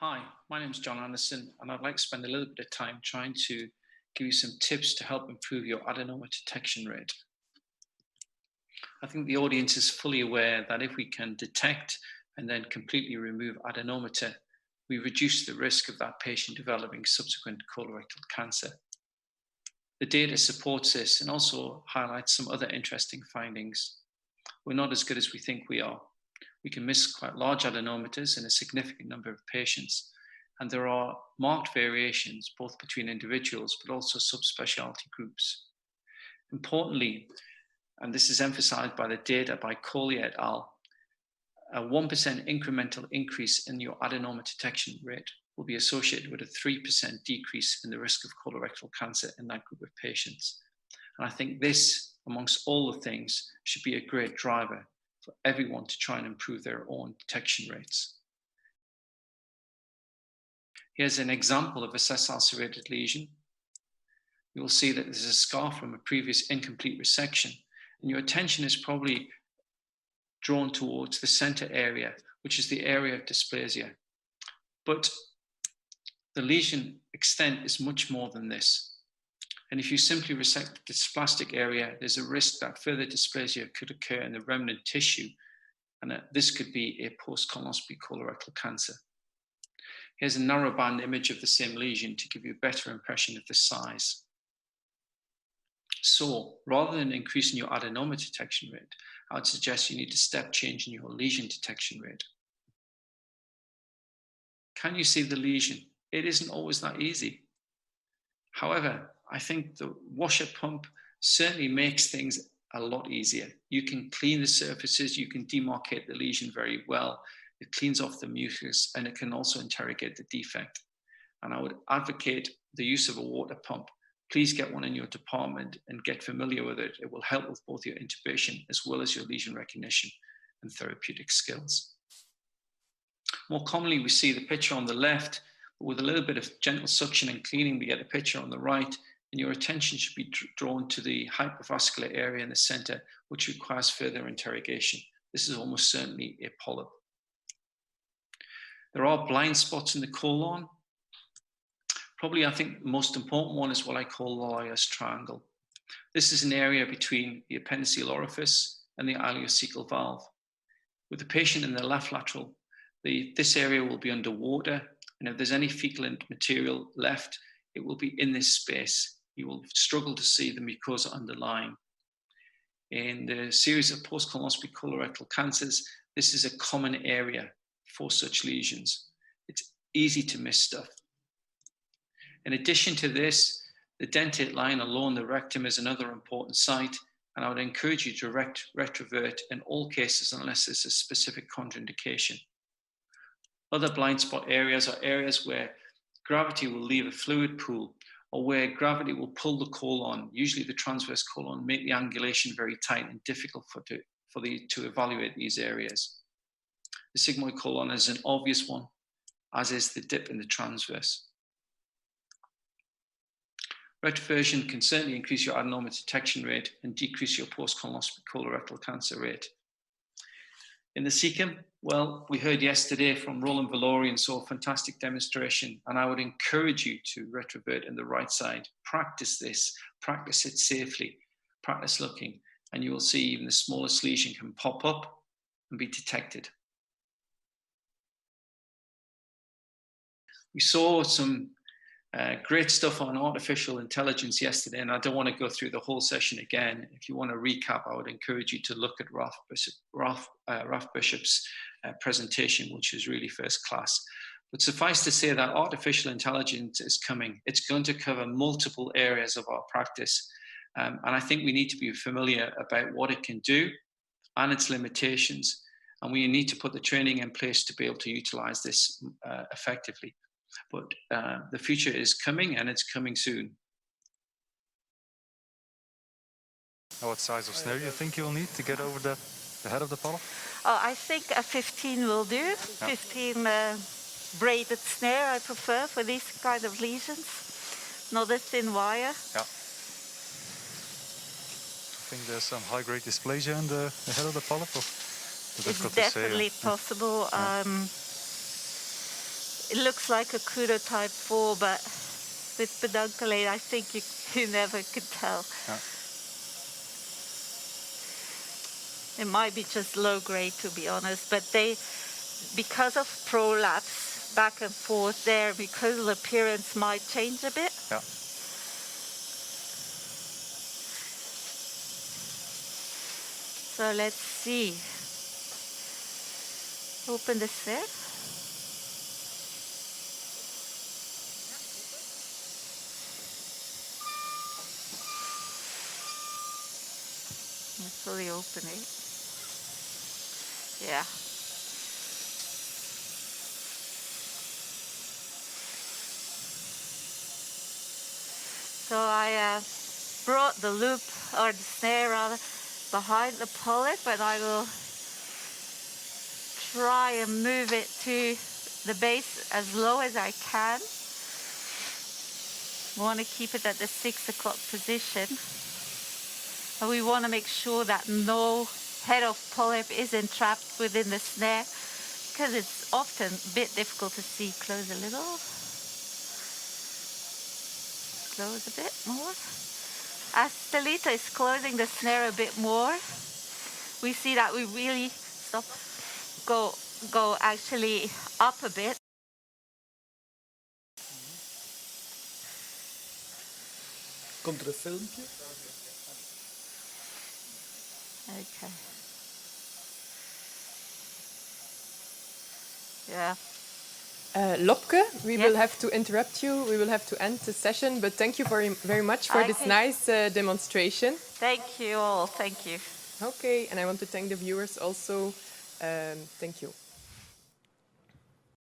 Hi, my name is John Anderson, and I'd like to spend a little bit of time trying to give you some tips to help improve your adenoma detection rate. I think the audience is fully aware that if we can detect and then completely remove adenomata, we reduce the risk of that patient developing subsequent colorectal cancer. The data supports this and also highlights some other interesting findings. We're not as good as we think we are. We can miss quite large adenomators in a significant number of patients, and there are marked variations both between individuals but also subspecialty groups. Importantly, and this is emphasized by the data by Collier et al., a 1% incremental increase in your adenoma detection rate will be associated with a 3% decrease in the risk of colorectal cancer in that group of patients. And I think this, amongst all the things, should be a great driver for everyone to try and improve their own detection rates. Here's an example of a sessile serrated lesion. You will see that there's a scar from a previous incomplete resection, and your attention is probably drawn towards the center area, which is the area of dysplasia. But the lesion extent is much more than this. And if you simply resect the dysplastic area, there's a risk that further dysplasia could occur in the remnant tissue, and that this could be a post-colonoscopy colorectal cancer. Here's a narrowband image of the same lesion to give you a better impression of the size. So, rather than increasing your adenoma detection rate, I would suggest you need a step change in your lesion detection rate. Can you see the lesion? It isn't always that easy. However, I think the washer pump certainly makes things a lot easier. You can clean the surfaces, you can demarcate the lesion very well. It cleans off the mucus, and it can also interrogate the defect. And I would advocate the use of a water pump. Please get one in your department and get familiar with it. It will help with both your intubation as well as your lesion recognition and therapeutic skills. More commonly, we see the picture on the left, but with a little bit of gentle suction and cleaning, we get a picture on the right, and your attention should be drawn to the hypervascular area in the center, which requires further interrogation. This is almost certainly a polyp. There are blind spots in the colon. Probably, I think the most important one is what I call the lawyer's triangle. This is an area between the appendiceal orifice and the ileocecal valve. With the patient in the left lateral, this area will be underwater, and if there's any fecal material left, it will be in this space. You will struggle to see the mucosa underlying. In the series of post-colonoscopy colorectal cancers, this is a common area for such lesions. It's easy to miss stuff. In addition to this, the dentate line along the rectum is another important site, and I would encourage you to retrovert in all cases unless there's a specific contraindication. Other blind spot areas are areas where gravity will leave a fluid pool, or where gravity will pull the colon, usually the transverse colon, make the angulation very tight and difficult to evaluate these areas. The sigmoid colon is an obvious one, as is the dip in the transverse. Retroversion can certainly increase your adenoma detection rate and decrease your post-colonoscopy colorectal cancer rate. In the cecum, well, we heard yesterday from Roland Valori and saw a fantastic demonstration, and I would encourage you to retrovert in the right side. Practice this, practice it safely, practice looking, and you will see even the smallest lesion can pop up and be detected. We saw some great stuff on artificial intelligence yesterday, and I don't want to go through the whole session again. If you want to recap, I would encourage you to look at Ralph Bishop's presentation, which is really first class. But suffice to say that artificial intelligence is coming. It's going to cover multiple areas of our practice. And I think we need to be familiar about what it can do and its limitations. And we need to put the training in place to be able to utilize this effectively. But the future is coming, and it's coming soon. What size of snare do you think you'll need to get over the head of the polyp? Oh, I think a 15 will do. Yeah. 15 braided snare I prefer for these kind of lesions. Not a thin wire. Yeah. I think there's some high-grade dysplasia in the head of the polyp. It's definitely possible. Yeah. it looks like a Kudo type 4, but with pedunculated, I think you never could tell. Yeah. It might be just low grade, to be honest, but because of prolapse back and forth there, mucosal appearance might change a bit. Yeah. So let's see. Open the set. Fully open it. Yeah. So I brought the loop, or the snare rather, behind the polyp, and I will try and move it to the base as low as I can. We want to keep it at the 6 o'clock position. And we want to make sure that no head of polyp is entrapped within the snare, because it's often a bit difficult to see. Close a little. Close a bit more. As Stelita is closing the snare a bit more, we see that we really go actually up a bit. Komt er een filmpje? Okay. Yeah. Lopke, we Yes. will have to interrupt you. We will have to end the session, but thank you very much for this nice demonstration. Thank you all. Thank you. Okay, and I want to thank the viewers also. Thank you.